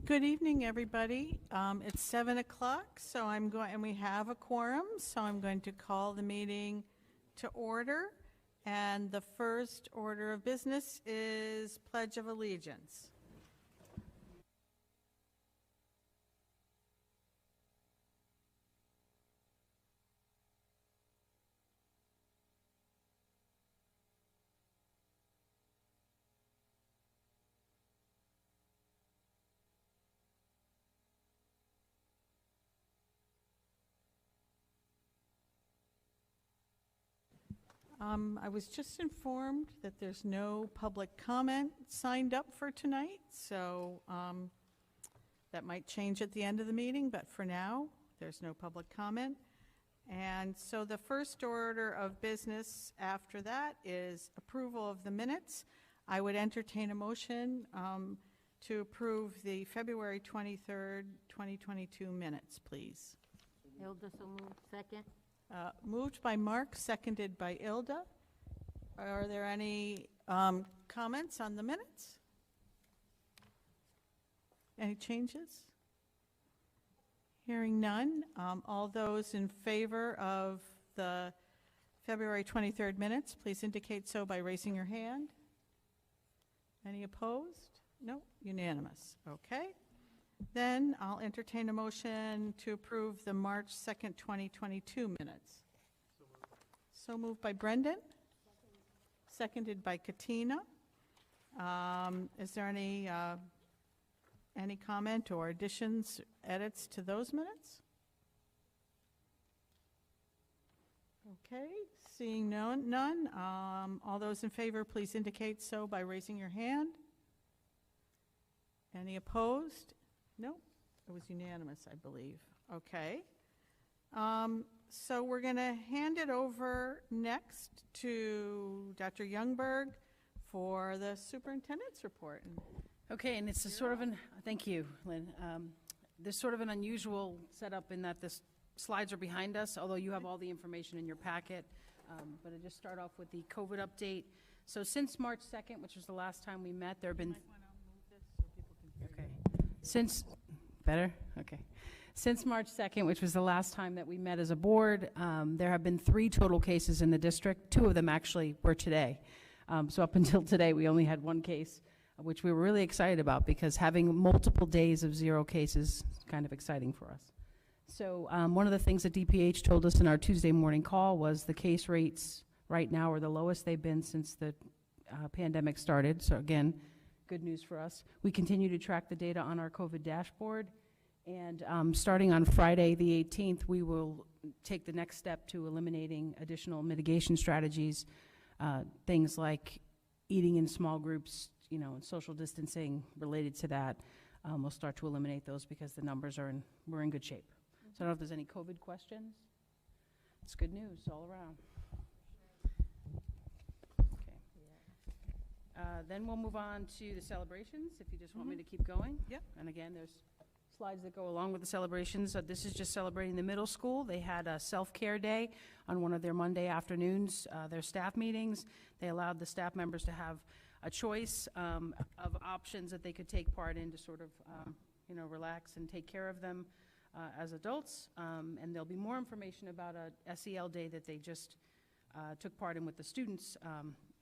Good evening, everybody. It's 7 o'clock, so and we have a quorum, so I'm going to call the meeting to order. And the first order of business is Pledge of Allegiance. I was just informed that there's no public comment signed up for tonight, so that might change at the end of the meeting, but for now, there's no public comment. And so the first order of business after that is approval of the minutes. I would entertain a motion to approve the February 23rd, 2022 minutes, please. Hilda, so moved. Second. Moved by Mark, seconded by Ilda. Are there any comments on the minutes? Any changes? Hearing none. All those in favor of the February 23rd minutes, please indicate so by raising your hand. Any opposed? No, unanimous. Okay. Then I'll entertain a motion to approve the March 2nd, 2022 minutes. So moved by Brendan. Seconded by Katina. Is there any comment or additions, edits to those minutes? Okay, seeing none. All those in favor, please indicate so by raising your hand. Any opposed? No, it was unanimous, I believe. Okay. So we're going to hand it over next to Dr. Youngberg for the superintendent's report. Okay, and it's a sort of thank you, Lynn. There's sort of an unusual setup in that the slides are behind us, although you have all the information in your packet. But I just start off with the COVID update. So since March 2nd, which was the last time we met, there have been... Since March 2nd, which was the last time that we met as a board, there have been 3 total cases in the district. 2 of them actually were today. So up until today, we only had 1 case, which we were really excited about because having multiple days of 0 cases is kind of exciting for us. So one of the things that DPH told us in our Tuesday morning call was the case rates right now are the lowest they've been since the pandemic started. So again, good news for us. We continue to track the data on our COVID dashboard, and starting on Friday the 18th, we will take the next step to eliminating additional mitigation strategies, things like eating in small groups, and social distancing related to that. We'll start to eliminate those because the numbers we're in good shape. So I don't know if there's any COVID questions. It's good news all around. Then we'll move on to the celebrations, if you just want me to keep going. Yep. And again, there's slides that go along with the celebrations. This is just celebrating the middle school. They had a self-care day on one of their Monday afternoons, their staff meetings. They allowed the staff members to have a choice of options that they could take part in to sort of, relax and take care of them as adults. And there'll be more information about a SEL day that they just took part in with the students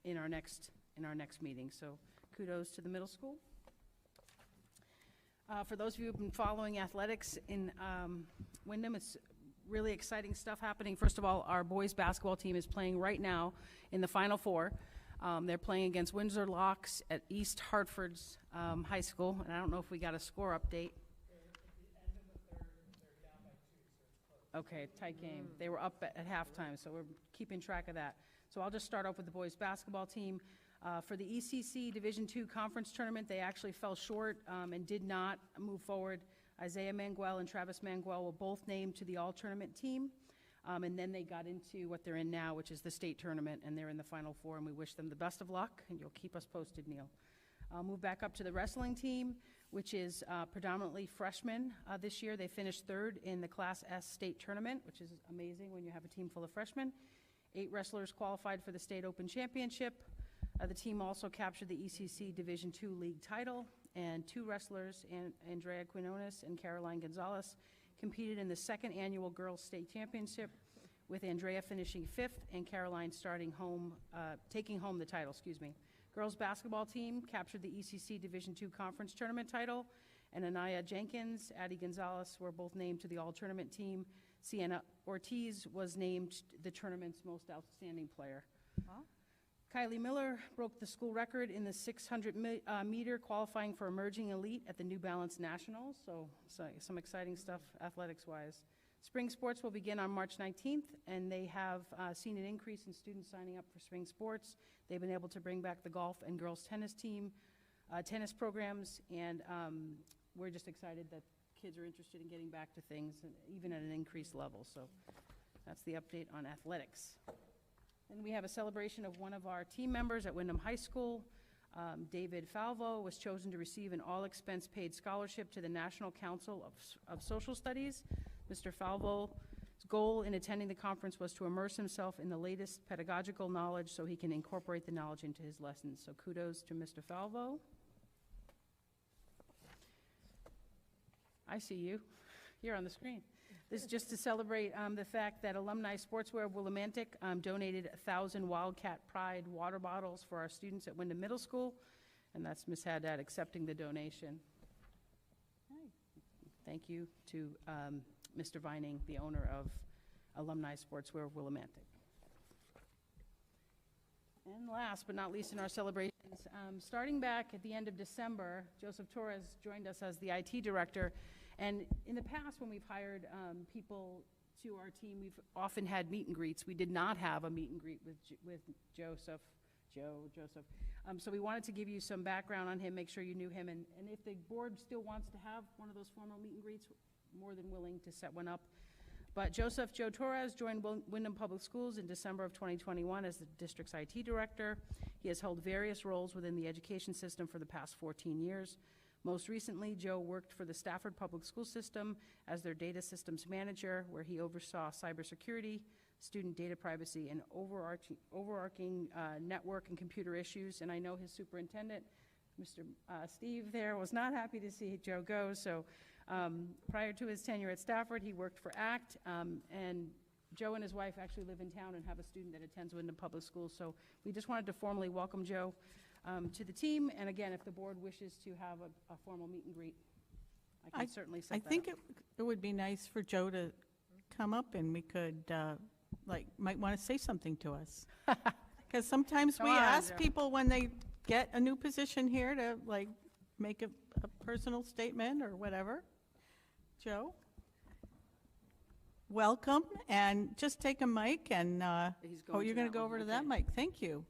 in our next meeting. So kudos to the middle school. For those of you who've been following athletics in Windham, it's really exciting stuff happening. First of all, our boys basketball team is playing right now in the Final Four. They're playing against Windsor Locks at East Hartford's high school, and I don't know if we got a score update. Okay, tight game. They were up at halftime, so we're keeping track of that. So I'll just start off with the boys basketball team. For the ECC Division II Conference Tournament, they actually fell short and did not move forward. Isaiah Manguel and Travis Manguel were both named to the all-tournament team. And then they got into what they're in now, which is the state tournament, and they're in the Final Four, and we wish them the best of luck, and you'll keep us posted, Neil. I'll move back up to the wrestling team, which is predominantly freshmen this year. They finished 3rd in the Class S state tournament, which is amazing when you have a team full of freshmen. 8 wrestlers qualified for the state open championship. The team also captured the ECC Division II League title, and two wrestlers, Andrea Quinones and Caroline Gonzalez, competed in the second annual Girls State Championship, with Andrea finishing 5th and Caroline taking home the title, Girls basketball team captured the ECC Division II Conference Tournament title, and Anaya Jenkins, Addie Gonzalez were both named to the all-tournament team. Sienna Ortiz was named the tournament's most outstanding player. Wow. Kylie Miller broke the school record in the 600 meter, qualifying for emerging elite at the New Balance Nationals, so some exciting stuff athletics-wise. Spring sports will begin on March 19th, and they have seen an increase in students signing up for spring sports. They've been able to bring back the golf and girls tennis team, tennis programs, and we're just excited that kids are interested in getting back to things, even at an increased level. So that's the update on athletics. And we have a celebration of one of our team members at Windham High School. David Falvo was chosen to receive an all-expense-paid scholarship to the National Council of Social Studies. Mr. Falvo's goal in attending the conference was to immerse himself in the latest pedagogical knowledge so he can incorporate the knowledge into his lessons. So kudos to Mr. Falvo. I see you here on the screen. This is just to celebrate the fact that Alumni Sportswear Willimantic donated 1,000 Wildcat Pride water bottles for our students at Windham Middle School, and that's Ms. Haddad accepting the donation. Thank you to Mr. Vining, the owner of Alumni Sportswear Willimantic. And last but not least in our celebrations, starting back at the end of December, Joseph Torres joined us as the IT director. And in the past, when we've hired people to our team, we've often had meet and greets. We did not have a meet and greet with Joseph. So we wanted to give you some background on him, make sure you knew him. And if the board still wants to have one of those formal meet and greets, more than willing to set one up. But Joe Torres joined Windham Public Schools in December of 2021 as the district's IT director. He has held various roles within the education system for the past 14 years. Most recently, Joe worked for the Stafford Public School System as their data systems manager, where he oversaw cybersecurity, student data privacy, and overarching network and computer issues. And I know his superintendent, Mr. Steve there, was not happy to see Joe go. So prior to his tenure at Stafford, he worked for ACT, and Joe and his wife actually live in town and have a student that attends Windham Public Schools. So we just wanted to formally welcome Joe to the team. And again, if the board wishes to have a formal meet and greet, I can certainly set that up. I think it would be nice for Joe to come up and we could, might want to say something to us. Because sometimes we Come on, ask Joe. people when they get a new position here to make a personal statement or whatever. Joe? Welcome, and just take a mic and, He's oh, you're going to that go one, over to okay. that mic. Thank you.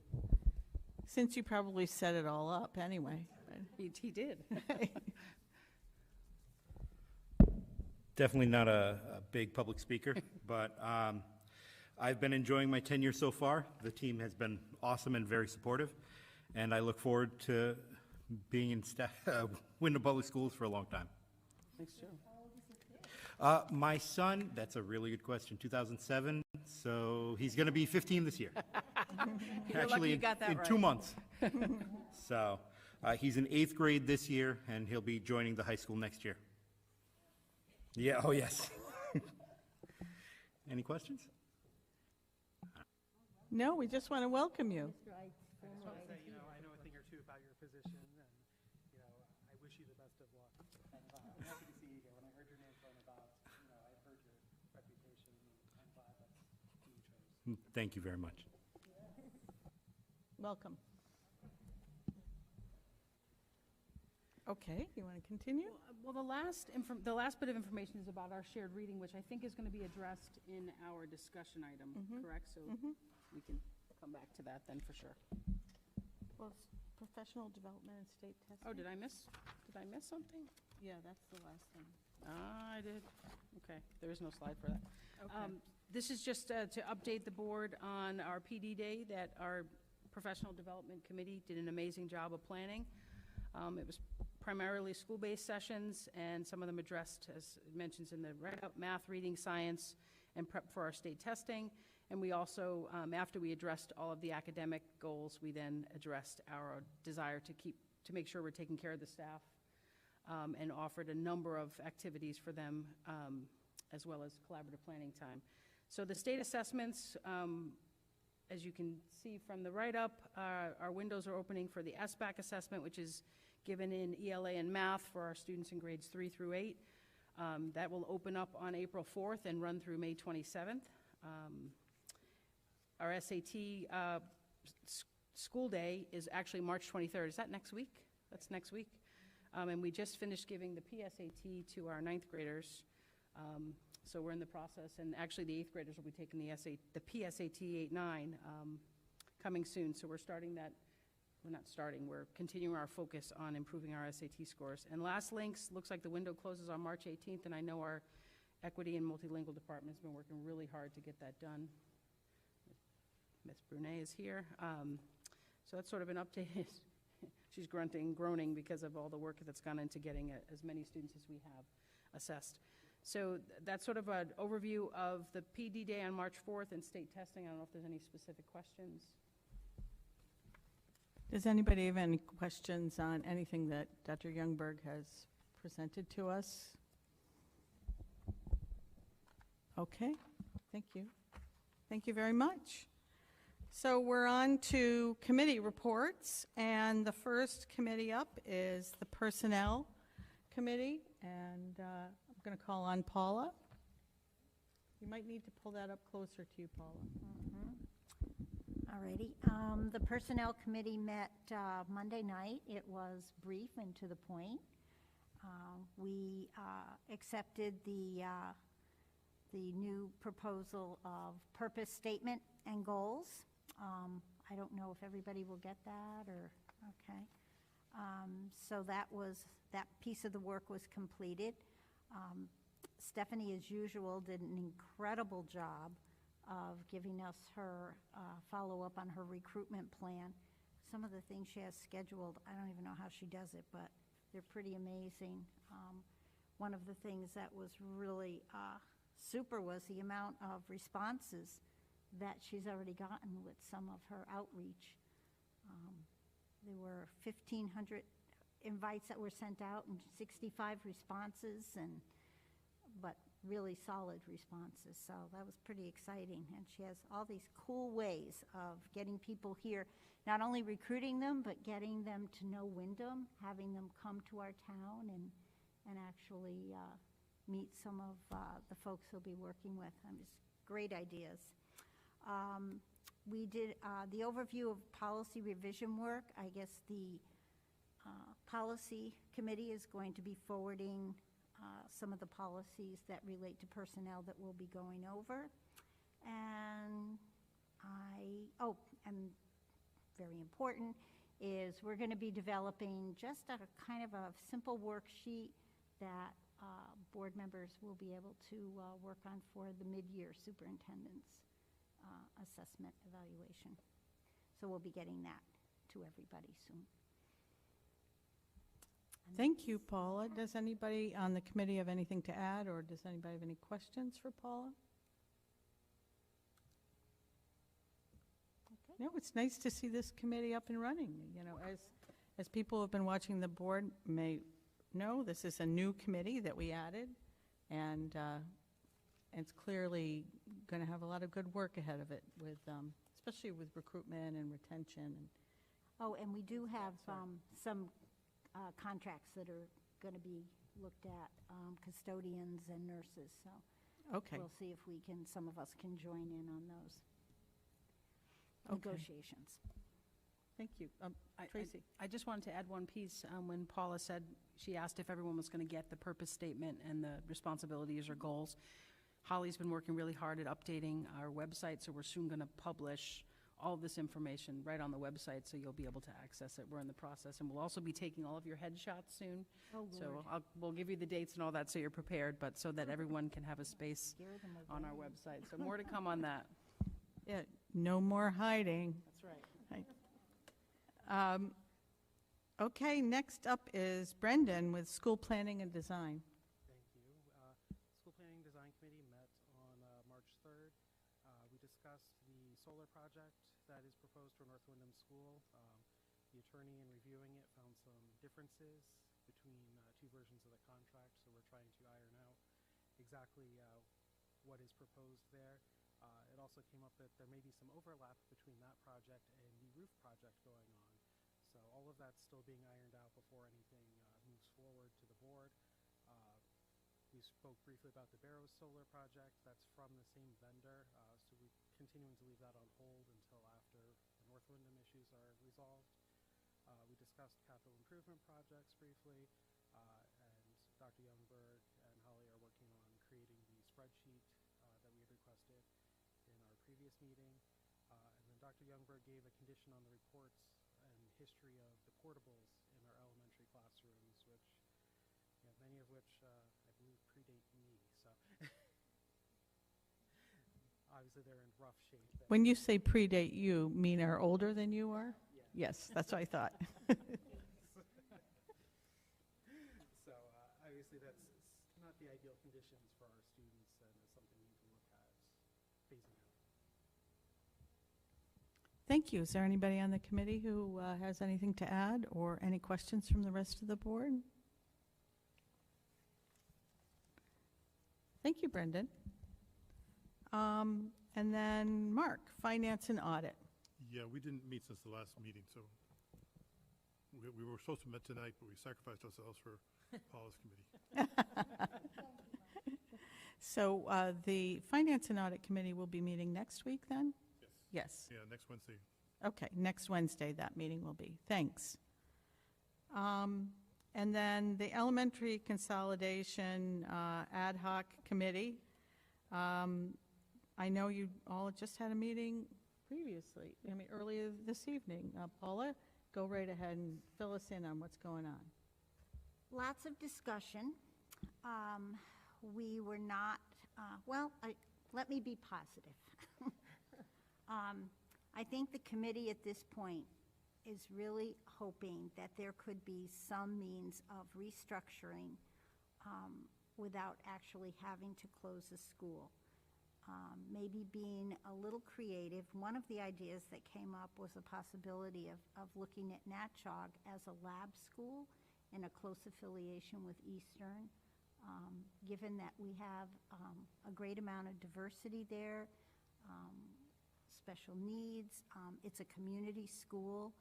Since you probably set it all up anyway. He did. Definitely not a big public speaker, but I've been enjoying my tenure so far. The team has been awesome and very supportive, and I look forward to being in Windham Public Schools for a long time. Thanks, Joe. My son, that's a really good question, 2007, so he's going to be 15 this year. You're lucky you got that in right. 2 months. So he's in 8th grade this year, and he'll be joining the high school next year. Yeah, oh yes. Any questions? No, we just want to welcome you. Right. I just want to say, I know a thing or two about your position, and, I wish you the best of luck. I'm happy to see you here. When I heard your name thrown about, I heard your reputation, and I'm glad that's who you chose. Thank you very much. Welcome. Okay, you want to continue? Well, the last bit of information is about our shared reading, which I think is going to be addressed in our discussion item, correct? So we can come back to that then for sure. Well, professional development and state testing. Oh, did I miss something? Yeah, that's the last thing. I did. Okay, there is no slide for that. Okay. This is just to update the board on our PD day that our Professional Development Committee did an amazing job of planning. It was primarily school-based sessions, and some of them addressed, as it mentions in the write-up, math, reading, science, and prep for our state testing. And we also, after we addressed all of the academic goals, we then addressed our desire to make sure we're taking care of the staff, and offered a number of activities for them, as well as collaborative planning time. So the state assessments, as you can see from the write-up, our windows are opening for the SBAC assessment, which is given in ELA and math for our students in grades 3 through 8. That will open up on April 4th and run through May 27th. Our SAT school day is actually March 23rd. Is that next week? That's next week. And we just finished giving the PSAT to our 9th graders. So we're in the process, and actually the 8th graders will be taking the PSAT 8-9 coming soon. So we're starting that. We're not starting. We're continuing our focus on improving our SAT scores. And last links, looks like the window closes on March 18th, and I know our equity and multilingual department has been working really hard to get that done. Ms. Brunet is here. So that's sort of an update. She's grunting, groaning because of all the work that's gone into getting as many students as we have assessed. So that's sort of an overview of the PD Day on March 4th and state testing. I don't know if there's any specific questions. Does anybody have any questions on anything that Dr. Youngberg has presented to us? Okay, thank you. Thank you very much. So we're on to committee reports, and the first committee up is the Personnel Committee, and I'm going to call on Paula. You might need to pull that up closer to you, Paula. All righty. The Personnel Committee met Monday night. It was brief and to the point. We accepted the new proposal of purpose statement and goals. I don't know if everybody will get that or, okay. So that piece of the work was completed. Stephanie, as usual, did an incredible job of giving us her follow-up on her recruitment plan. Some of the things she has scheduled, I don't even know how she does it, but they're pretty amazing. One of the things that was really super was the amount of responses that she's already gotten with some of her outreach. There were 1,500 invites that were sent out and 65 responses, but really solid responses. So that was pretty exciting. And she has all these cool ways of getting people here, not only recruiting them, but getting them to know Windham, having them come to our town and actually meet some of the folks he'll be working with. Just great ideas. We did the overview of policy revision work. I guess the policy committee is going to be forwarding some of the policies that relate to personnel that we'll be going over. And and very important is we're going to be developing just a kind of a simple worksheet that board members will be able to work on for the mid-year superintendent's assessment evaluation. So we'll be getting that to everybody soon. Thank you, Paula. Does anybody on the committee have anything to add, or does anybody have any questions for Paula? Okay. No, it's nice to see this committee up and running. You know, as people who have been watching the board may know, this is a new committee that we added, and it's clearly going to have a lot of good work ahead of it, with especially with recruitment and retention. Oh, and we do have some contracts that are going to be looked at, custodians and nurses. So Okay. we'll see if we can, some of us can join in on those Okay. negotiations. Thank you. Tracy. I just wanted to add one piece. When Paula said, she asked if everyone was going to get the purpose statement and the responsibilities or goals. Holly's been working really hard at updating our website, so we're soon going to publish all of this information right on the website, so you'll be able to access it. We're in the process, and we'll also be taking all of your headshots soon. Oh, Lord. So we'll give you the dates and all that so you're prepared, but so that everyone can have a space Scare them on our away. website. So more to come on that. Yeah, no more hiding. That's right. Okay, next up is Brendan with School Planning and Design. Thank you. School Planning Design Committee met on March 3rd. We discussed between two versions of the contract, so we're trying to iron out exactly what is proposed there. It also came up that there may be some overlap between that project and the roof project going on. So all of that's still being ironed out before anything moves forward to the board. We spoke briefly about the Barrows Solar project. That's from the same vendor, so we're continuing to leave that on hold until after the North Windham issues are resolved. We discussed capital improvement projects briefly, and Dr. Youngberg and Holly are working on creating the spreadsheet that we had requested in our previous meeting. And then Dr. Youngberg gave a condition on the reports and history of the portables in our elementary classrooms, which, many of which I believe predate me. So obviously they're in rough shape. When you say predate you, mean are older than you are? Yes, that's what I thought. So obviously that's not the ideal conditions for our students, and it's something we need to look at phasing out. Thank you. Is there anybody on the committee who has anything to add or any questions from the rest of the board? Thank you, Brendan. And then Mark, Finance and Audit. Yeah, we didn't meet since the last meeting, so we were supposed to meet tonight, but we sacrificed ourselves for Paula's committee. So the Finance and Audit Committee will be meeting next week then? Yes. Yeah, next Wednesday. Okay, next Wednesday that meeting will be. Thanks. And then the Elementary Consolidation Ad Hoc Committee. I know you all just had a meeting previously, earlier this evening. Paula, go right ahead and fill us in on what's going on. Lots of discussion. We were not, let me be positive. I think the committee at this point is really hoping that there could be some means of restructuring without actually having to close a school. Maybe being a little creative. One of the ideas that came up was a possibility of looking at Natchog as a lab school in a close affiliation with Eastern. Given that we have a great amount of diversity there, special needs, it's a community school.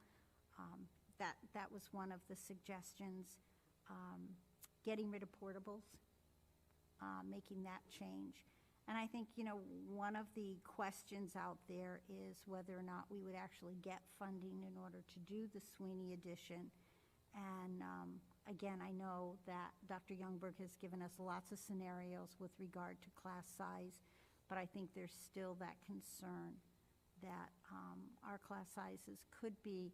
That was one of the suggestions. Getting rid of portables, making that change. And I think, one of the questions out there is whether or not we would actually get funding in order to do the Sweeney addition. And again, I know that Dr. Youngberg has given us lots of scenarios with regard to class size, but I think there's still that concern that our class sizes could be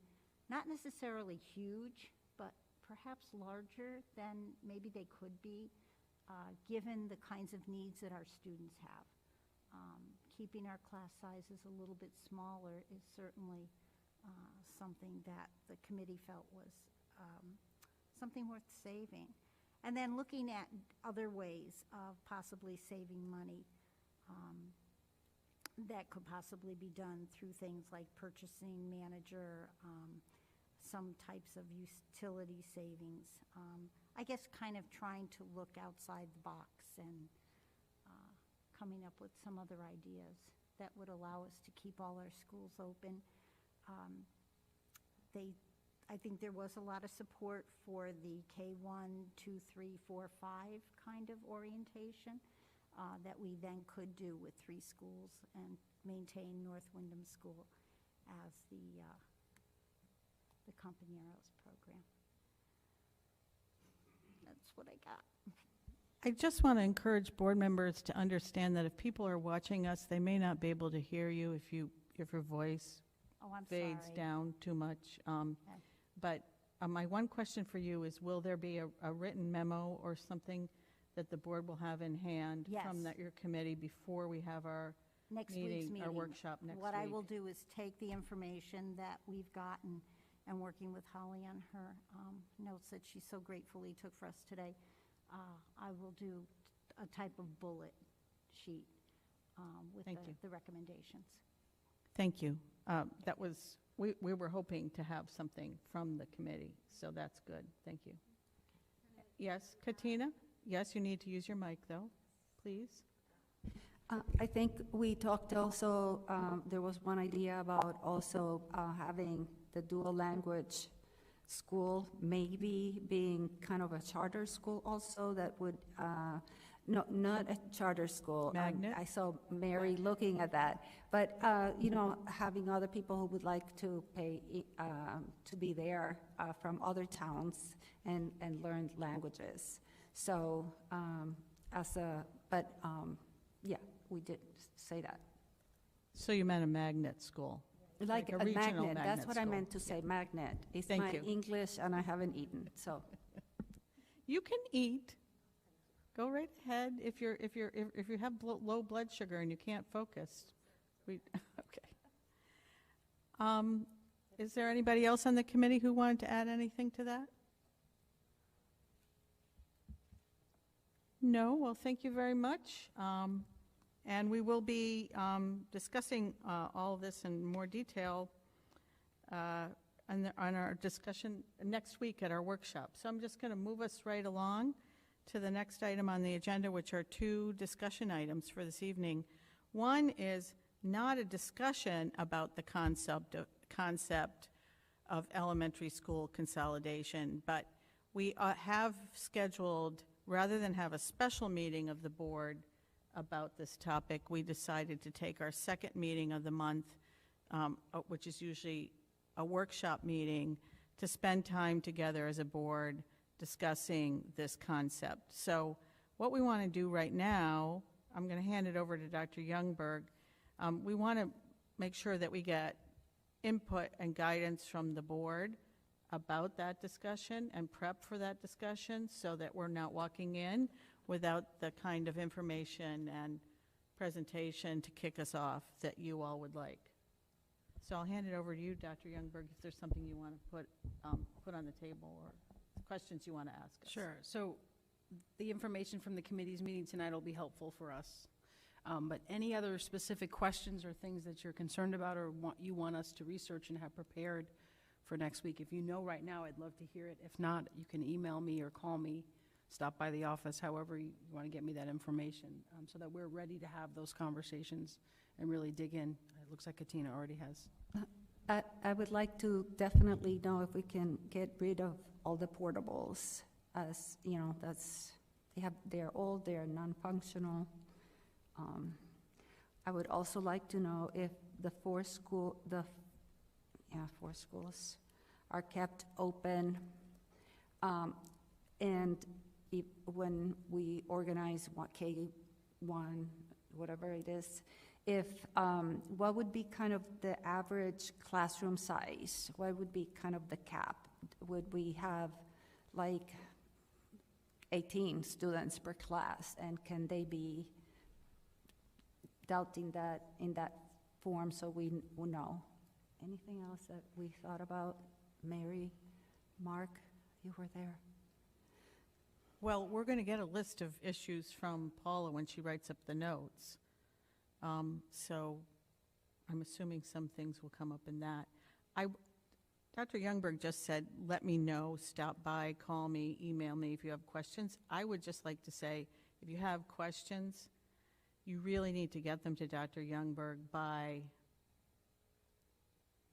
not necessarily huge, but perhaps larger than maybe they could be, given the kinds of needs that our students have. Keeping our class sizes a little bit smaller is certainly something that the committee felt was something worth saving. And then looking at other ways of possibly saving money that could possibly be done through things like purchasing manager, some types of utility savings. I guess kind of trying to look outside the box and coming up with some other ideas that would allow us to keep all our schools open. I think there was a lot of support for the K1, 2, 3, 4, 5 kind of orientation that we then could do with 3 schools and maintain North Windham School as the Compañeros program. That's what I got. I just want to encourage board members to understand that if people are watching us, they may not be able to hear you if your voice Oh, I'm fades sorry. down too much. Okay. But my one question for you is, will there be a written memo or something that the board will have in hand from Yes. your committee before we have our Next week's meeting. our workshop next week? What I will do is take the information that we've gotten and working with Holly on her notes that she so gratefully took for us today, I will do a type of bullet sheet with Thank you. the recommendations. Thank you. That was, we were hoping to have something from the committee, so that's good. Thank you. Yes, Katina? Yes, you need to use your mic, though, please. I think we talked also, there was one idea about also having the dual language school maybe being kind of a charter school also that would, no, not a charter school. Magnet? I saw Mary looking at that. But, you know, having other people who would like to pay, to be there from other towns and learn languages. So, yeah, we did say that. So you meant a magnet school? Like a regional magnet, that's what I school. meant to say, magnet. It's Thank my you. English and I haven't eaten, so. You can eat. Go right ahead if you have low blood sugar and you can't focus. Okay. Is there anybody else on the committee who wanted to add anything to that? No? Well, thank you very much. And we will be discussing all of this in more detail on our discussion next week at our workshop. So I'm just going to move us right along to the next item on the agenda, which are two discussion items for this evening. One is not a discussion about the concept of elementary school consolidation, but we have scheduled, rather than have a special meeting of the board about this topic, we decided to take our second meeting of the month, which is usually a workshop meeting, to spend time together as a board discussing this concept. So what we want to do right now, I'm going to hand it over to Dr. Youngberg. We want to make sure that we get input and guidance from the board about that discussion and prep for that discussion so that we're not walking in without the kind of information and presentation to kick us off that you all would like. So I'll hand it over to you, Dr. Youngberg, if there's something you want to put on the table or questions you want to ask us. Sure. So the information from the committee's meeting tonight will be helpful for us. But any other specific questions or things that you're concerned about or you want us to research and have prepared for next week, if you know right now, I'd love to hear it. If not, you can email me or call me, stop by the office, however you want to get me that information, so that we're ready to have those conversations and really dig in. It looks like Katina already has. I would like to definitely know if we can get rid of all the portables, as, you know, they're old, they're non-functional. I would also like to know if the four schools are kept open, and when we organize K1, whatever it is, what would be kind of the average classroom size? What would be kind of the cap? Would we have like 18 students per class, and can they be dealt in that form so we know? Anything else that we thought about? Mary, Mark, you were there. Well, we're going to get a list of issues from Paula when she writes up the notes. So I'm assuming some things will come up in that. Dr. Youngberg just said, let me know, stop by, call me, email me if you have questions. I would just like to say, if you have questions, you really need to get them to Dr. Youngberg by,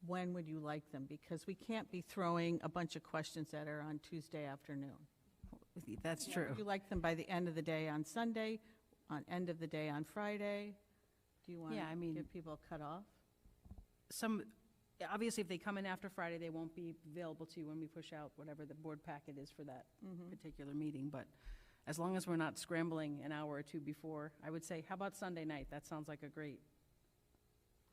when would you like them? Because we can't be throwing a bunch of questions at her on Tuesday afternoon. That's true. Would you like them by the end of the day on Sunday, on end of the day on Friday? Do you want to give people a cutoff? Obviously, if they come in after Friday, they won't be available to you when we push out whatever the board packet is for that particular meeting. But as long as we're not scrambling an hour or two before, I would say, how about Sunday night? That sounds like a great.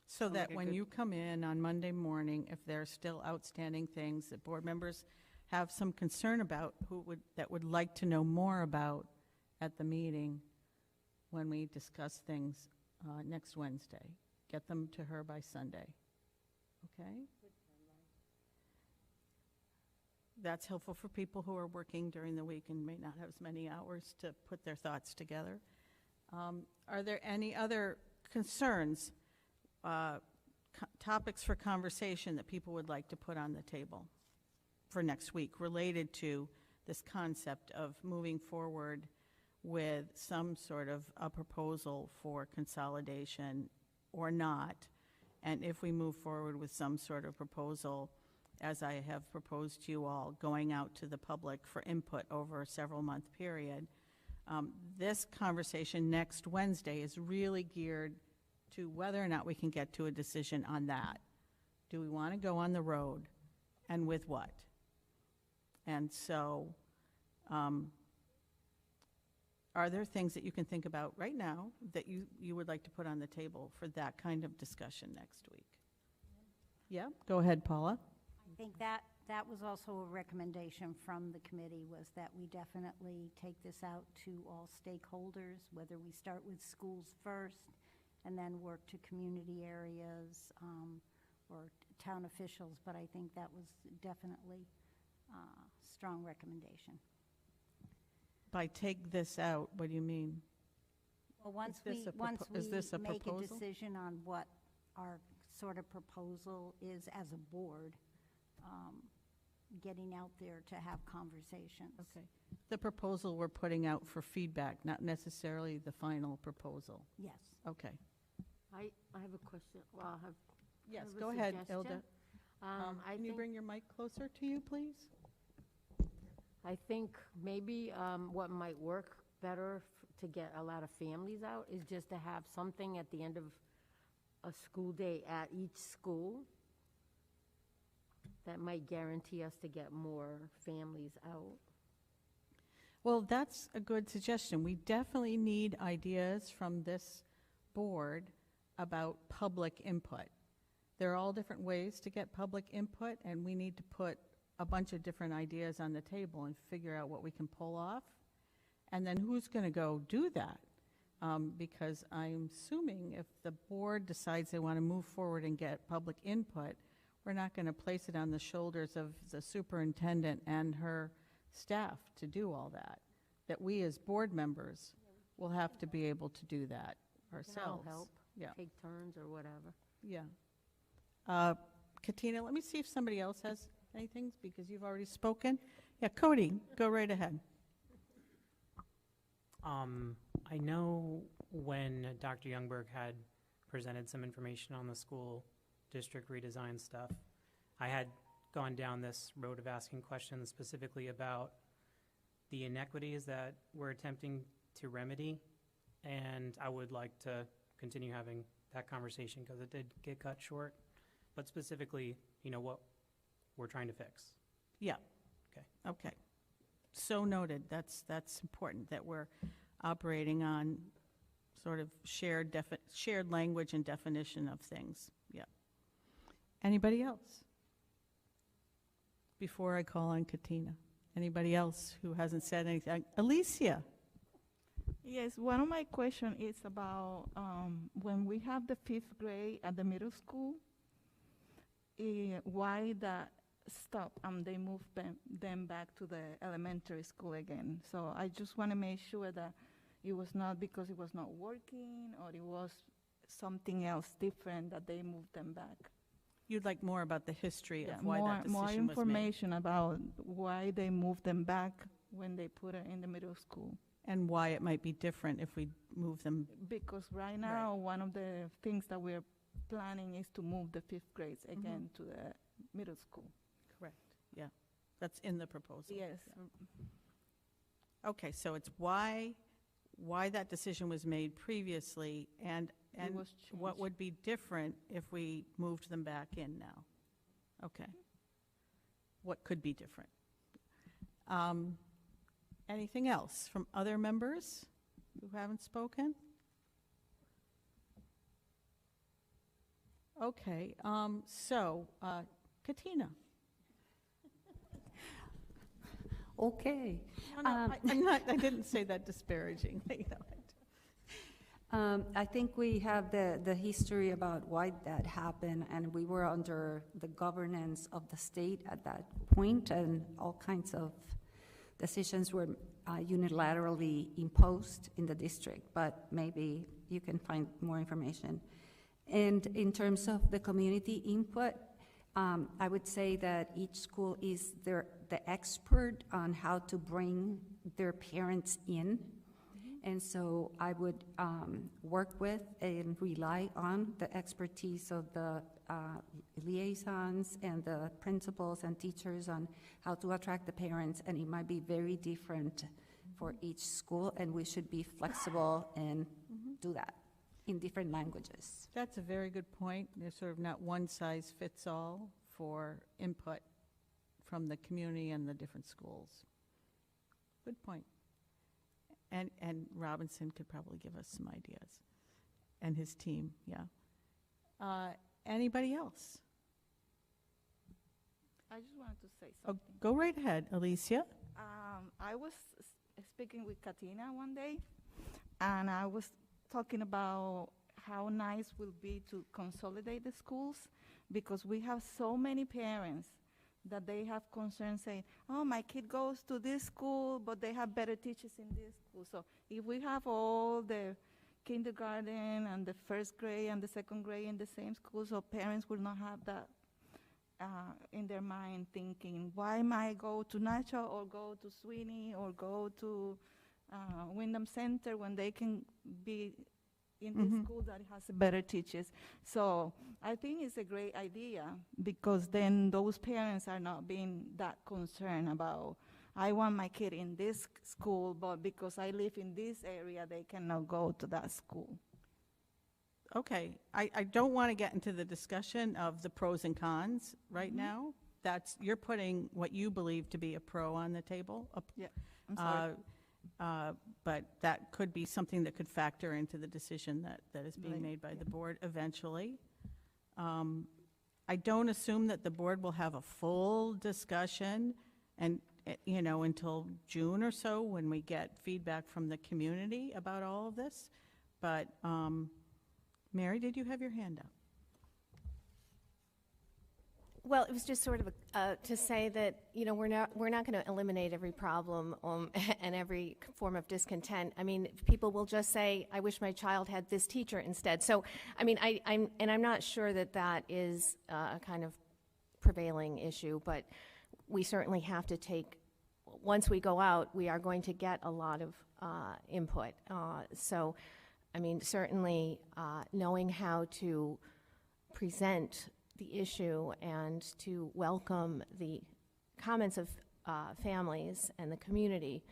So that when you come in on Monday morning, if there are still outstanding things that board members have some concern about, that would like to know more about at the meeting when we discuss things next Wednesday, get them to her by Sunday. Okay? That's helpful for people who are working during the week and may not have as many hours to put their thoughts together. Are there any other concerns, topics for conversation that people would like to put on the table for next week related to this concept of moving forward with some sort of a proposal for consolidation or not. And if we move forward with some sort of proposal, as I have proposed to you all, going out to the public for input over a several-month period, this conversation next Wednesday is really geared to whether or not we can get to a decision on that. Do we want to go on the road, and with what? And so, are there things that you can think about right now that you would like to put on the table for that kind of discussion next week? Yeah, go ahead, Paula. I think that was also a recommendation from the committee, was that we definitely take this out to all stakeholders, whether we start with schools first and then work to community areas or town officials, but I think that was definitely a strong recommendation. By take this out, what do you mean? Well, once Is this a make a proposal? decision on what our sort of proposal is as a board, getting out there to have conversations. Okay. The proposal we're putting out for feedback, not necessarily the final proposal. Yes. Okay. I have a question. Well, I have. Yes, have a go ahead, suggestion. Ilda. I Can you think, bring your mic closer to you, please? I think maybe what might work better to get a lot of families out is just to have something at the end of a school day at each school that might guarantee us to get more families out. Well, that's a good suggestion. We definitely need ideas from this board about public input. There are all different ways to get public input, and we need to put a bunch of different ideas on the table and figure out what we can pull off. And then who's going to go do that? Because I'm assuming if the board decides they want to move forward and get public input, we're not going to place it on the shoulders of the superintendent and her staff to do all that. That we as board members will have to be able to do that ourselves. That'll help. Yeah. Take turns or whatever. Yeah. Katina, let me see if somebody else has anything, because you've already spoken. Yeah, Cody, go right ahead. I know when Dr. Youngberg had presented some information on the school district redesign stuff, I had gone down this road of asking questions specifically about the inequities that we're attempting to remedy, and I would like to continue having that conversation because it did get cut short, but specifically, what we're trying to fix. Yeah. Okay. Okay. So noted. That's important, that we're operating on sort of shared language and definition of things. Yeah. Anybody else? Before I call on Katina. Anybody else who hasn't said anything? Alicia. Yes, one of my questions is about when we have the 5th grade at the middle school, why that stop and they move them back to the elementary school again. So I just want to make sure that it was not because it was not working or it was something else different that they moved them back. You'd like more about the history of Yeah, why that decision more was made. information about why they moved them back when they put it in the middle school. And why it might be different if we move them. Because right now, one of the things that we're planning is to move the 5th grades again to the middle school. Correct. Yeah. That's in the proposal. Yes. Yeah. Okay, so it's why that decision was made previously and was what changed. would be different if we moved them back in now. Okay. What could be different? Anything else from other members who haven't spoken? Okay, so Katina. Okay. I didn't say that disparagingly. I think we have the history about why that happened, and we were under the governance of the state at that point, and all kinds of decisions were unilaterally imposed in the district, but maybe you can find more information. And in terms of the community input, I would say that each school is the expert on how to bring their parents in. And so I would work with and rely on the expertise of the liaisons and the principals and teachers on how to attract the parents, and it might be very different for each school, and we should be flexible and do that in different languages. That's a very good point. There's sort of not one size fits all for input from the community and the different schools. Good point. And Robinson could probably give us some ideas, and his team, yeah. Anybody else? I just wanted to say Oh, something. go right ahead, Alicia. I was speaking with Katina one day, and I was talking about how nice will be to consolidate the schools, because we have so many parents that they have concerns saying, oh, my kid goes to this school, but they have better teachers in this school. So if we have all the kindergarten and the first grade and the second grade in the same school, so parents will not have that in their mind thinking, why might I go to Nacho or go to Sweeney or go to Windham Center when they can be in this school that has better teachers. So I think it's a great idea, because then those parents are not being that concerned about, I want my kid in this school, but because I live in this area, they cannot go to that school. Okay, I don't want to get into the discussion of the pros and cons right now. You're putting what you believe to be a pro on the table. Yeah, I'm sorry. But that could be something that could factor into the decision that is being made by the board eventually. I don't assume that the board will have a full discussion and, until June or so when we get feedback from the community about all of this. But, Mary, did you have your hand up? Well, it was just sort of to say that, we're not going to eliminate every problem and every form of discontent. I mean, people will just say, I wish my child had this teacher instead. So, I mean, I'm not sure that is a kind of prevailing issue, but we certainly have to once we go out, we are going to get a lot of input. So, I mean, certainly knowing how to present the issue and to welcome the comments of families and the community,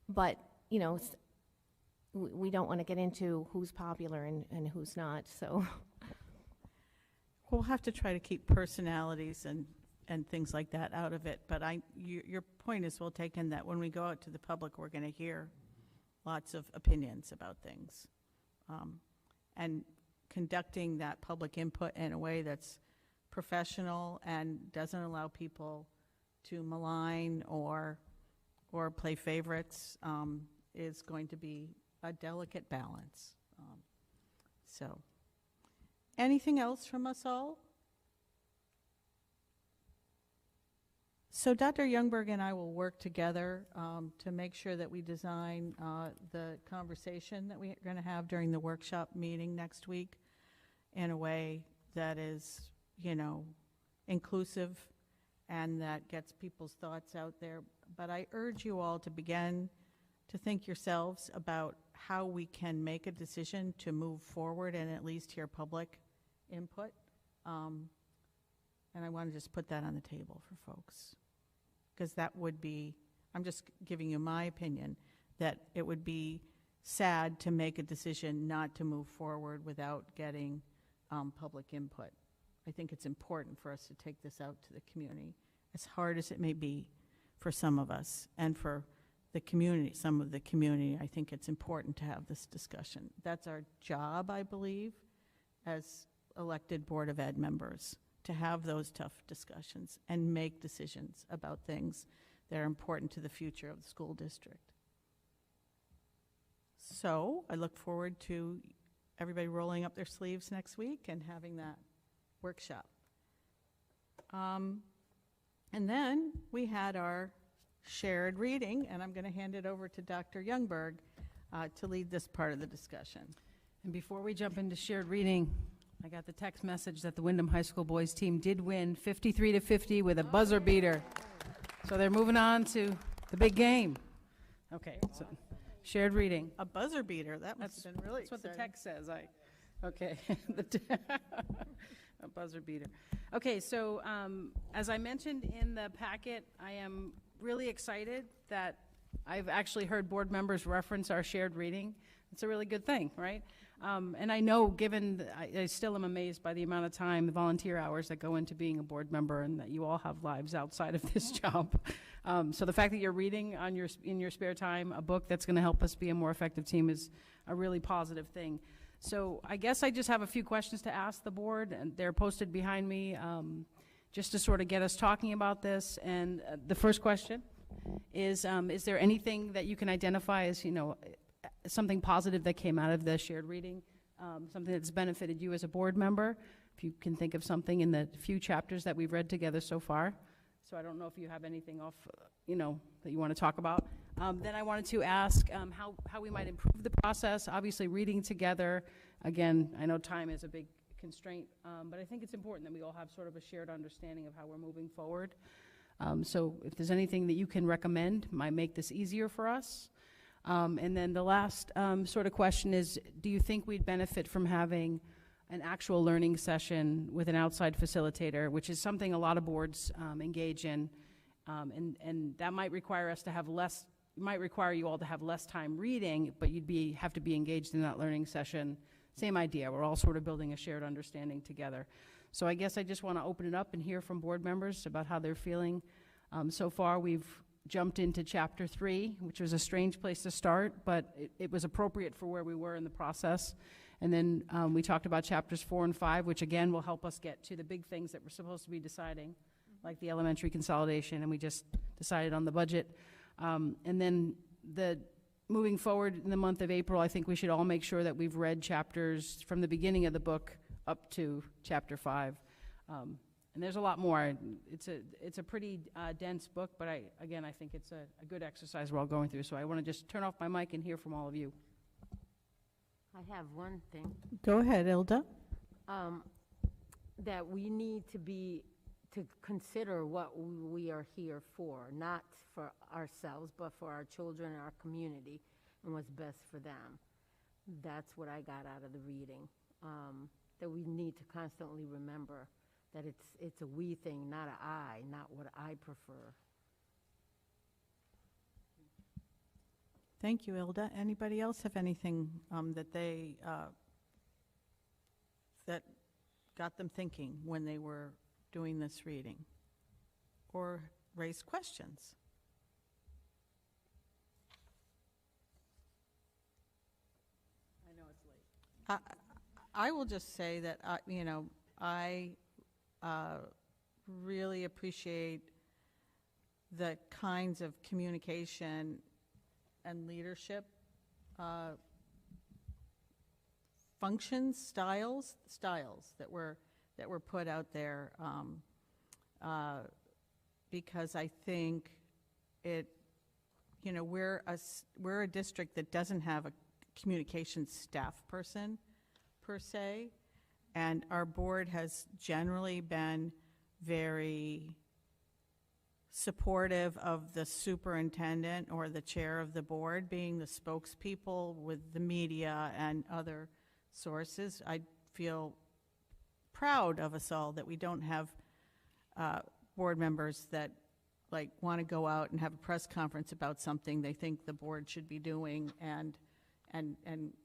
but we don't want to get into who's popular and who's not. So We'll have to try to keep personalities and things like that out of it. But your point is well taken, that when we go out to the public, we're going to hear lots of opinions about things, and conducting that public input in a way that's professional and doesn't allow people to malign or play favorites is going to be a delicate balance. So, anything else from us all? So Dr. Youngberg and I will work together to make sure that we design the conversation that we're going to have during the workshop meeting next week in a way that is inclusive and that gets people's thoughts out there. But I urge you all to begin to think yourselves about how we can make a decision to move forward and at least hear public input. And I want to just put that on the table for folks, because that would be, I'm just giving you my opinion, that it would be sad to make a decision not to move forward without getting public input. I think it's important for us to take this out to the community, as hard as it may be for some of us, and for the community, some of the community. I think it's important to have this discussion. That's our job, I believe, as elected Board of Ed members, to have those tough discussions and make decisions about things that are important to the future of the school district. So I look forward to everybody rolling up their sleeves next week and having that workshop. And then we had our shared reading, and I'm going to hand it over to Dr. Youngberg to lead this part of the discussion. And before we jump into shared reading, I got the text message that the Windham High School boys team did win 53-50 with a buzzer beater. So they're moving on to the big game. Okay, so shared reading. A buzzer beater, that must have been really That's what the exciting. text says, okay. A buzzer beater. Okay, so as I mentioned in the packet, I am really excited that I've actually heard board members reference our shared reading. It's a really good thing, right? And I know, given, I still am amazed by the amount of time, the volunteer hours that go into being a board member, and that you all have lives outside of this job. So the fact that you're reading in your spare time a book that's going to help us be a more effective team is a really positive thing. So I guess I just have a few questions to ask the board, and they're posted behind me, just to sort of get us talking about this. And the first question is there anything that you can identify as, something positive that came out of the shared reading, something that's benefited you as a board member? If you can think of something in the few chapters that we've read together so far. So I don't know if you have anything off, that you want to talk about. Then I wanted to ask how we might improve the process. Obviously, reading together, again, I know time is a big constraint, but I think it's important that we all have sort of a shared understanding of how we're moving forward. So if there's anything that you can recommend, might make this easier for us. And then the last sort of question is, do you think we'd benefit from having an actual learning session with an outside facilitator, which is something a lot of boards engage in, and that might require us to have less, might require you all to have less time reading, but you'd have to be engaged in that learning session. Same idea, we're all sort of building a shared understanding together. So I guess I just want to open it up and hear from board members about how they're feeling. So far, we've jumped into chapter 3, which was a strange place to start, but it was appropriate for where we were in the process. And then we talked about chapters 4 and 5, which again will help us get to the big things that we're supposed to be deciding, like the elementary consolidation, and we just decided on the budget. And then moving forward in the month of April, I think we should all make sure that we've read chapters from the beginning of the book up to chapter 5. And there's a lot more. It's a pretty dense book, but I think it's a good exercise we're all going through. So I want to just turn off my mic and hear from all of you. I have one thing, Go ahead, Ilda. that we need to consider what we are here for, not for ourselves, but for our children and our community, and what's best for them. That's what I got out of the reading, that we need to constantly remember that it's a we thing, not an I, not what I prefer. Thank you, Ilda. Anybody else have anything that they, that got them thinking when they were doing this reading? Or raised questions? I know it's late. I will just say that, I really appreciate the kinds of communication and leadership functions, styles that were put out there, because I think we're a district that doesn't have a communications staff person per se, and our board has generally been very supportive of the superintendent or the chair of the board being the spokespeople with the media and other sources. I feel proud of us all that we don't have board members that want to go out and have a press conference about something they think the board should be doing and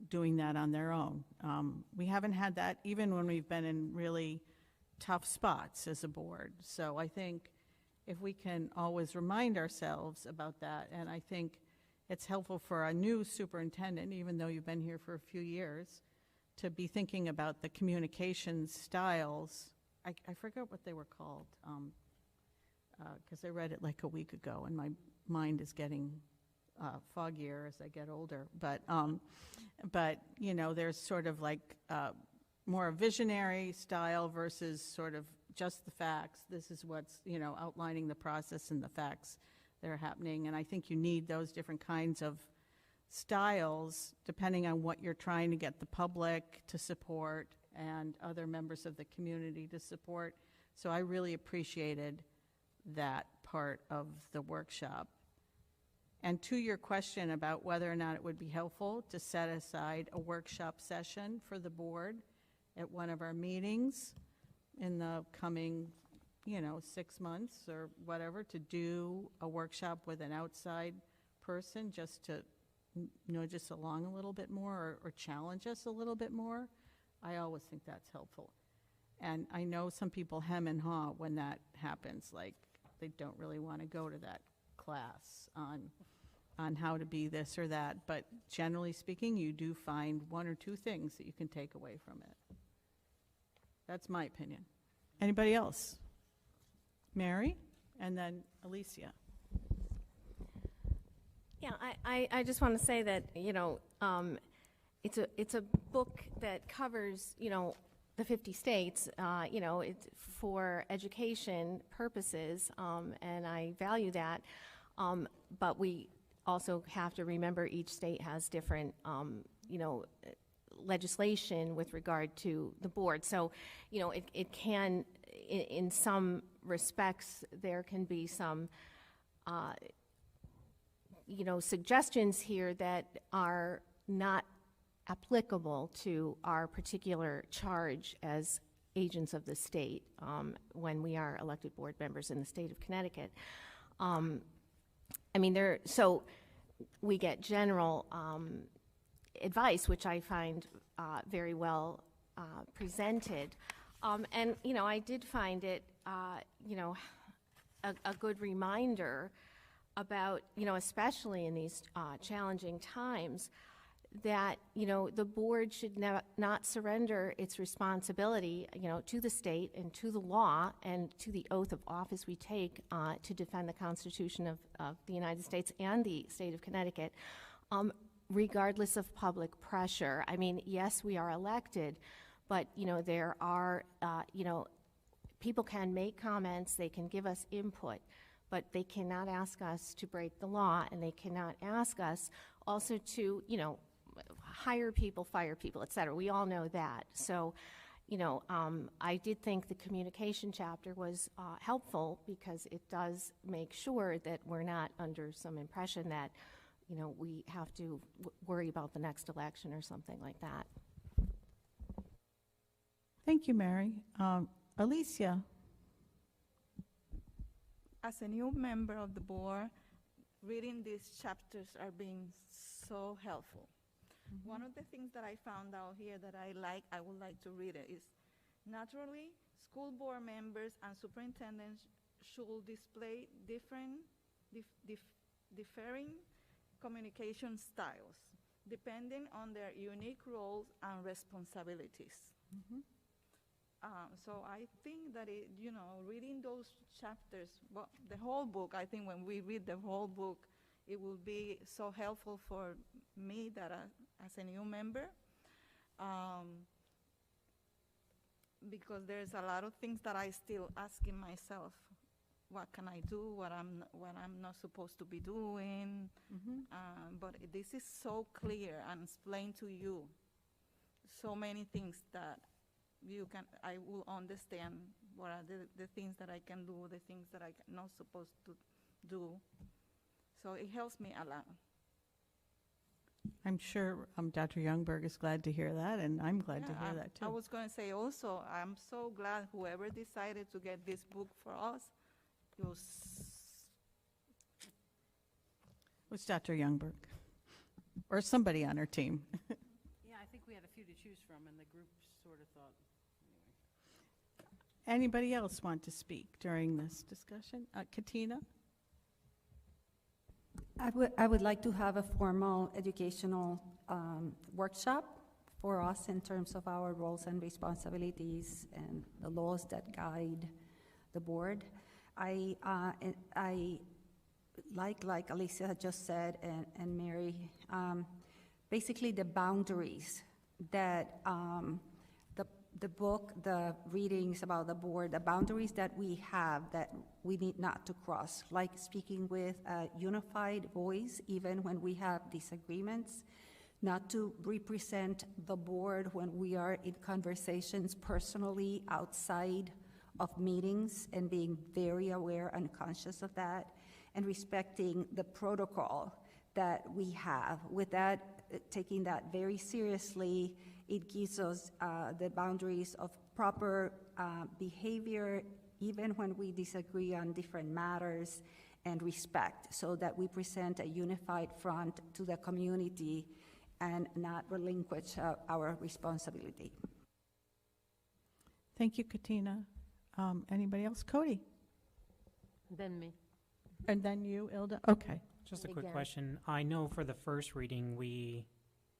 doing that on their own. We haven't had that even when we've been in really tough spots as a board. So I think if we can always remind ourselves about that, and I think it's helpful for a new superintendent, even though you've been here for a few years, to be thinking about the communication styles. I forget what they were called, because I read it like a week ago, and my mind is getting foggier as I get older. But there's sort of more a visionary style versus sort of just the facts. This is what's, outlining the process and the facts that are happening. And I think you need those different kinds of styles depending on what you're trying to get the public to support and other members of the community to support. So I really appreciated that part of the workshop. And to your question about whether or not it would be helpful to set aside a workshop session for the board at one of our meetings in the coming, 6 months or whatever, to do a workshop with an outside person just to nudge us along a little bit more or challenge us a little bit more, I always think that's helpful. And I know some people hem and haw when that happens, like they don't really want to go to that class on how to be this or that, but generally speaking, you do find one or two things that you can take away from it. That's my opinion. Anybody else? Mary, and then Alicia. Yeah, I just want to say that, it's a book that covers, the 50 states, it's for education purposes, and I value that. But we also have to remember each state has different, legislation with regard to the board. So, it can, in some respects, there can be some, suggestions here that are not applicable to our particular charge as agents of the state when we are elected board members in the state of Connecticut. So we get general advice, which I find very well presented. And, I did find it, a good reminder about, especially in these challenging times, that, the board should not surrender its responsibility, to the state and to the law and to the oath of office we take to defend the Constitution of the United States and the state of Connecticut, regardless of public pressure. I mean, yes, we are elected, but, there are, people can make comments, they can give us input, but they cannot ask us to break the law, and they cannot ask us also to, hire people, fire people, et cetera. We all know that. So, I did think the communication chapter was helpful because it does make sure that we're not under some impression that, we have to worry about the next election or something like that. Thank you, Mary. Alicia. As a new member of the board, reading these chapters are being so helpful. Mm-hmm. One of the things that I found out here that I would like to read it is, naturally, school board members and superintendents should display differing communication styles, depending on their unique roles and responsibilities. Mm-hmm. So I think that reading those chapters, well, the whole book, I think when we read the whole book, it will be so helpful for me that as a new member, because there's a lot of things that I still asking myself, what can I do, what I'm not supposed to be doing, but this is so clear and explained to you so many things that I will understand what are the things that I can do, the things that I'm not supposed to do. So it helps me a lot. I'm sure Dr. Youngberg is glad to hear that, and I'm glad to hear that too. I was going to say also, I'm so glad whoever decided to get this book for us, it was Dr. Youngberg, or somebody on her team. Yeah, I think we had a few to choose from, and the group sort of thought, anyway. Anybody else want to speak during this discussion? Katina? I would like to have a formal educational workshop for us in terms of our roles and responsibilities and the laws that guide the board. I like Alicia had just said, and Mary, basically the boundaries that the book, the readings about the board, the boundaries that we have that we need not to cross, like speaking with a unified voice even when we have disagreements, not to represent the board when we are in conversations personally outside of meetings and being very aware and conscious of that and respecting the protocol that we have. With that, taking that very seriously, it gives us the boundaries of proper behavior, even when we disagree on different matters, and respect, so that we present a unified front to the community and not relinquish our responsibility. Thank you, Katina. Anybody else? Cody? Then me. And then you, Ilda? Okay. Just a quick Again. question. I know for the first reading, we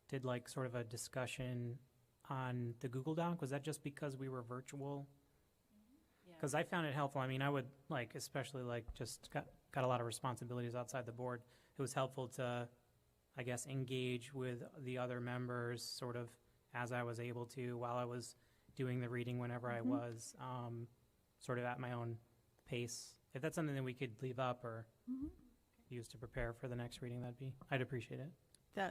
did like sort of a discussion on the Google Doc. Was that just because we were virtual? Because I found it helpful. I mean, I would like, especially like just got a lot of responsibilities outside the board. It was helpful to, I guess, engage with the other members sort of as I was able to while I was doing the reading whenever I was, sort of at my own pace. If that's something that we could leave up or use to prepare for the next reading, I'd appreciate it.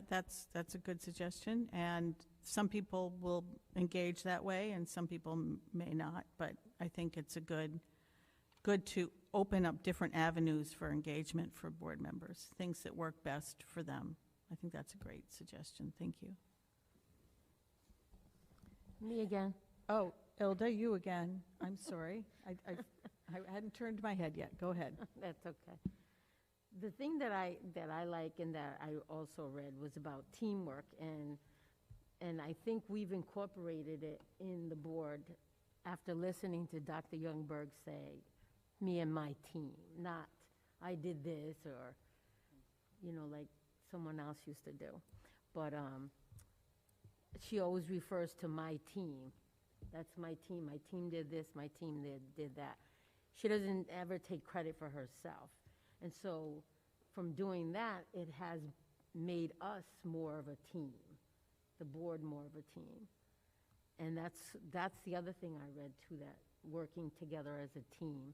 That's a good suggestion, and some people will engage that way, and some people may not, but I think it's good to open up different avenues for engagement for board members, things that work best for them. I think that's a great suggestion. Thank you. Me again. Oh, Ilda, you again. I'm sorry. I hadn't turned my head yet. Go ahead. That's okay. The thing that I like and that I also read was about teamwork, and I think we've incorporated it in the board after listening to Dr. Youngberg say, me and my team, not I did this or, like someone else used to do. But she always refers to my team. That's my team. My team did this. My team did that. She doesn't ever take credit for herself. And so from doing that, it has made us more of a team, the board more of a team. And that's the other thing I read too, that working together as a team,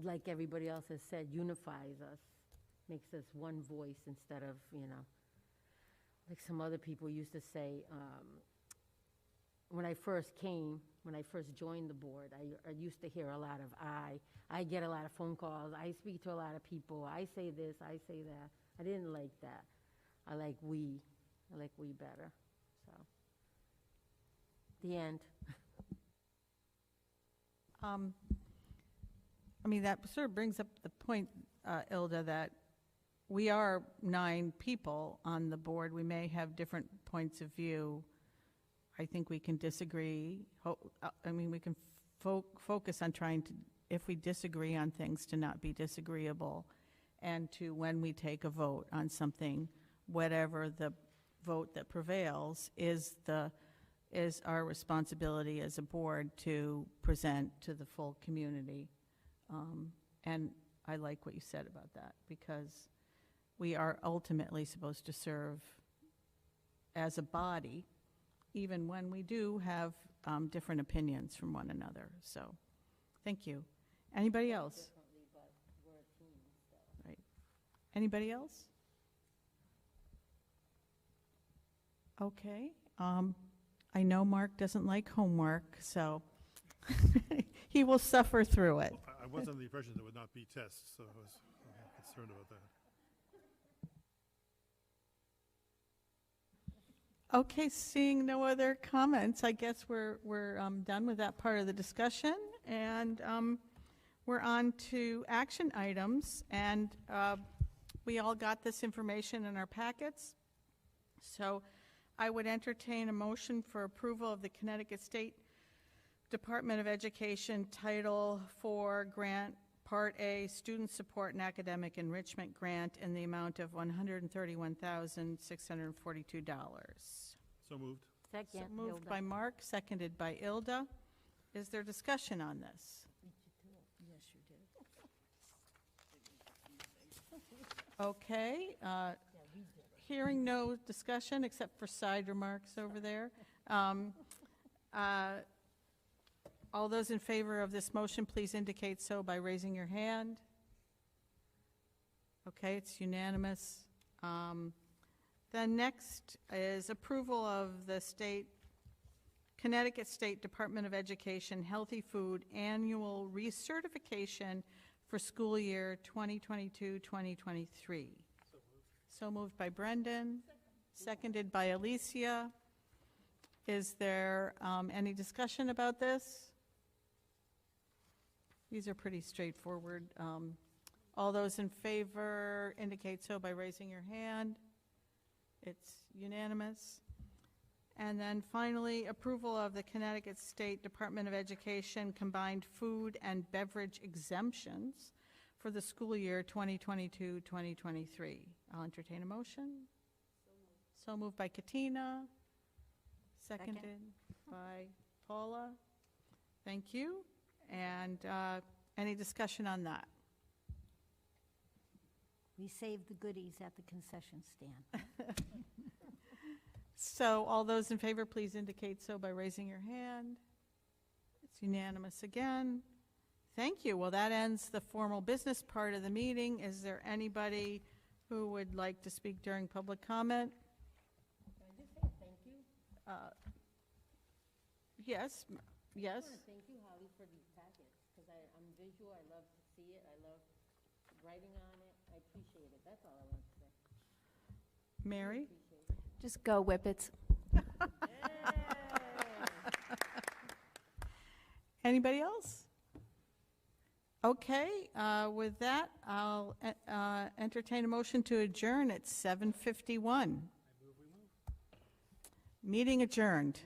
like everybody else has said, unifies us, makes us one voice instead of, like some other people used to say, when I first joined the board, I used to hear a lot of I get a lot of phone calls, I speak to a lot of people, I say this, I say that. I didn't like that. I like we better, so. The end. That sort of brings up the point, Ilda, that we are 9 people on the board. We may have different points of view. I think we can disagree. We can focus on trying to, if we disagree on things, to not be disagreeable, and to, when we take a vote on something, whatever the vote that prevails is our responsibility as a board to present to the full community. And I like what you said about that, because we are ultimately supposed to serve as a body, even when we do have different opinions from one another. So, thank you. Anybody else? Right. Anybody else? Okay. I know Mark doesn't like homework, so he will suffer through it. Well, I was under the impression there would not be tests, so I was concerned about that. Okay, seeing no other comments, I guess we're done with that part of the discussion, and we're on to action items, and we all got this information in our packets. So I would entertain a motion for approval of the Connecticut State Department of Education Title IV Grant Part A Student Support and Academic Enrichment Grant in the amount of $131,642. So moved. Second. So moved Hilda. by Mark, seconded by Ilda. Is there discussion on this? Yes, you did. Okay. Hearing no discussion except for side remarks over there. All those in favor of this motion, please indicate so by raising your hand. Okay, it's unanimous. The next is approval of the state Connecticut State Department of Education Healthy Food Annual Recertification for school year 2022-2023. So moved by Brendan, seconded by Alicia. Is there any discussion about this? These are pretty straightforward. All those in favor indicate so by raising your hand. It's unanimous. And then finally, approval of the Connecticut State Department of Education combined food and beverage exemptions for the school year 2022-2023. I'll entertain a motion. So moved by Katina, seconded by Paula. Thank you. And any discussion on that? We saved the goodies at the concession stand. So all those in favor, please indicate so by raising your hand. It's unanimous again. Thank you. Well, that ends the formal business part of the meeting. Is there anybody who would like to speak during public comment? Can I just say thank you? Yes, yes. I want to thank you, Holly, for these packets, because I'm visual, I love to see it, I love writing on it, I appreciate it, that's all I want to say. Mary? Appreciate it. Just go Whippets. Anybody else? Okay, with that, I'll entertain a motion to adjourn at 7:51. Meeting adjourned.